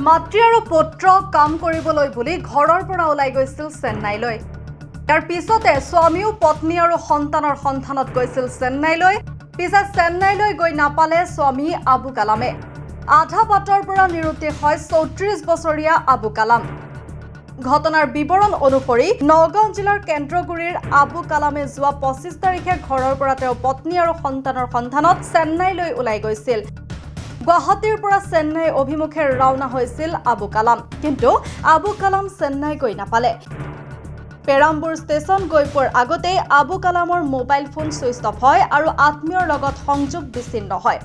মাতৃ আৰু পুত্ৰ কাম কৰিবলৈ বুলি ঘৰৰ পৰা ওলাই গৈছিল চেন্নাইলৈ। তাৰ পিছতে স্বামীও পত্নী আৰু সন্তানৰ সন্ধানত গৈছিল চেন্নাইলৈ। পিছে চেন্নাইলৈ গৈ নাপালে স্বামী আবু কালামে। আধা বাটৰ পৰা নিৰুদ্দেশ হয় ৩৪ বছৰীয়া আবু কালাম। ঘটনাৰ বিৱৰণ অনুসৰি নগাঁও জিলাৰ কেন্দ্ৰগুৰিৰ আবু কালামে যোৱা ২৫ তাৰিখে ঘৰৰ পৰা তেওঁ পত্নী আৰু সন্তানৰ সন্ধানত চেন্নাইলৈ ওলাই গৈছিল। গুৱাহাটীৰ পৰা চেন্নাই অভিমুখে ৰাওনা হৈছিল আবু কালাম। কিন্তু আবু কালাম চেন্নাই গৈ নাপালে। পেৰাম্বুৰ ষ্টেচন গৈ পোৱাৰ আগতেই আবু কালামৰ মোবাইল ফোন ছুইচ অফ হয় আৰু আত্মীয়ৰ লগত সংযোগ বিচ্ছিন্ন হয়।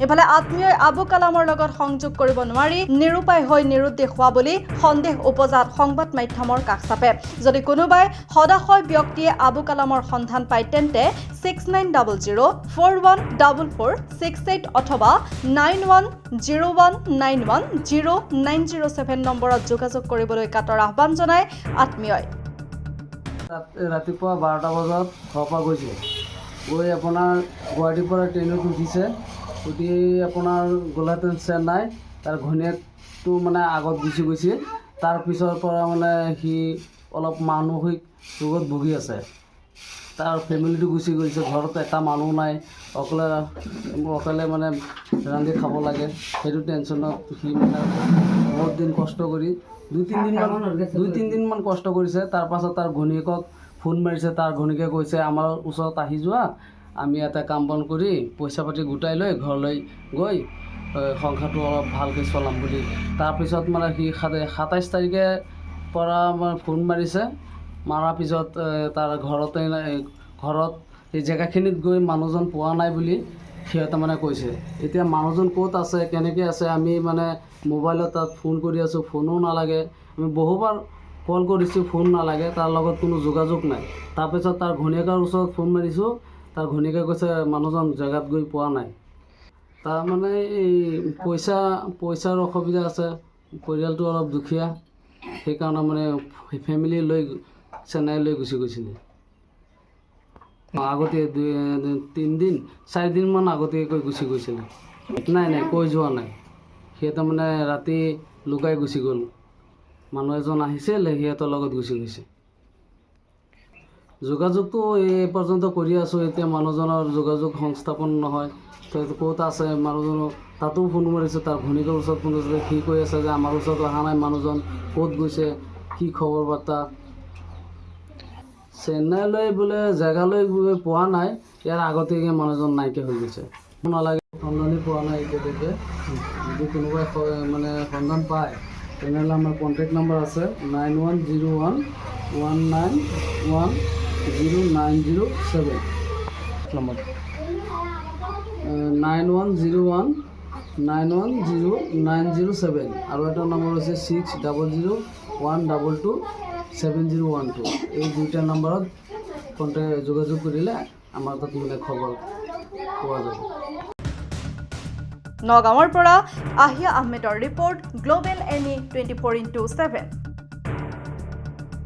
ইফালে আত্মীয়ই আবু কালামৰ লগত সংযোগ কৰিব নোৱাৰি নিৰুপায় হৈ নিৰুদ্দেশ হোৱা বুলি সন্দেহ উপজাত সংবাদ মাধ্যমৰ কাষ চাপে। যদি কোনোবাই সদাশয় ব্যক্তিয়ে আবু কালামৰ সন্ধান পায় তেন্তে 6900414468 অথবা 9101910907 নম্বৰত যোগাযোগ কৰিবলৈ কাটৰ আহ্বান জনায় আত্মীয়ই। ৰাতিপুৱা 12টা বজাত ঘৰৰ পৰা গৈছে। গৈ আপোনাৰ গুৱাহাটীৰ পৰা ট্ৰেইনত উঠিছে। উঠি আপোনাৰ গ'লেহেঁতেন চেন্নাই। তাৰ ঘৈণীয়েকটো মানে আগত গুচি গৈছে। তাৰপিছৰ পৰা মানে সি অলপ মানসিক ৰোগত ভুগি আছে। তাৰ ফেমিলিটো গুচি গৈছে। ঘৰত এটা মানুহ নাই। অকলে মানে ৰান্ধি খাব লাগে। সেইটো টেনশ্যনত সি মানে বহুত দিন কষ্ট কৰি দুই তিনিদিনমান কষ্ট কৰিছে। তাৰপাছত তাৰ ঘৈণীয়েকক ফোন মাৰিছে। তাৰ ঘৈণীয়েকে কৈছে আমাৰ ওচৰত আহি যোৱা, আমি ইয়াতে কাম বন কৰি পইচা পাতি গোটাই লৈ ঘৰলৈ গৈ সংসাৰটো অলপ ভালকৈ চলাম বুলি। তাৰপিছত মানে সি ২৭ তাৰিখে পৰা মানে ফোন মাৰিছে। মাৰাৰ পিছত তাৰ ঘৰত সেই জেগাখিনিত গৈ মানুহজন পোৱা নাই বুলি সিহঁতে মানে কৈছে। এতিয়া মানুহজন ক'ত আছে, কেনেকৈ আছে, আমি মানে মোবাইলত তাত ফোন কৰি আছোঁ, ফোনো নালাগে। আমি বহুবাৰ কল কৰিছোঁ, ফোন নালাগে। তাৰ লগত কোনো যোগাযোগ নাই। তাৰপিছত তাৰ ঘৈণীয়েকৰ ওচৰত ফোন মাৰিছোঁ। তাৰ ঘৈণীয়েকে কৈছে মানুহজন জেগাত গৈ পোৱা নাই। তাৰ মানে এই পইচাৰ অসুবিধা আছে। পৰিয়ালটো অলপ দুখীয়া। সেইকাৰণে মানে ফেমিলি লৈ চেন্নাইলৈ গুচি গৈছিলে। আগতে 4দিনমান আগতীয়াকৈ গুচি গৈছিলে। নাই কৈ যোৱা নাই। সিহঁতে মানে ৰাতি লুকাই গুচি গ'ল। মানুহ এজন আহিছিল, সিহঁতৰ লগত গুচি গৈছে। যোগাযোগটো এই পৰ্যন্ত কৰি আছোঁ। এতিয়া মানুহজনৰ যোগাযোগ সংস্থাপন নহয়। ক'ত আছে মানুহজনৰ তাতো ফোন মাৰিছে। তাৰ ঘৈণীয়েকৰ ওচৰত ফোন কৰিছে। সি কৈ আছে যে আমাৰ ওচৰত অহা নাই মানুহজন, ক'ত গৈছে, কি খবৰ বাৰ্তা। চেন্নাইলৈ বোলে জেগালৈ পোৱা নাই। ইয়াৰ আগতীয়াকৈ মানুহজন নাইকিয়া হৈ গৈছে। নালাগে, সন্ধানেই পোৱা নাই এতিয়ালৈকে। যদি কোনোবাই মানে সন্ধান পায় তেনেহ'লে আমাৰ কণ্টেক্ট নম্বৰ আছে 910119100907 নম্বৰ 9101910907 আৰু এটা নম্বৰ হৈছে 6001227012। এই দুইটা নম্বৰত যোগাযোগ কৰিলে আমাৰ তাত মানে খবৰ পোৱা যাব। নগাঁৱৰ পৰা আহিয়া আহমেদৰ ৰিপৰ্ট, গ্ল'বেল NE 24x7।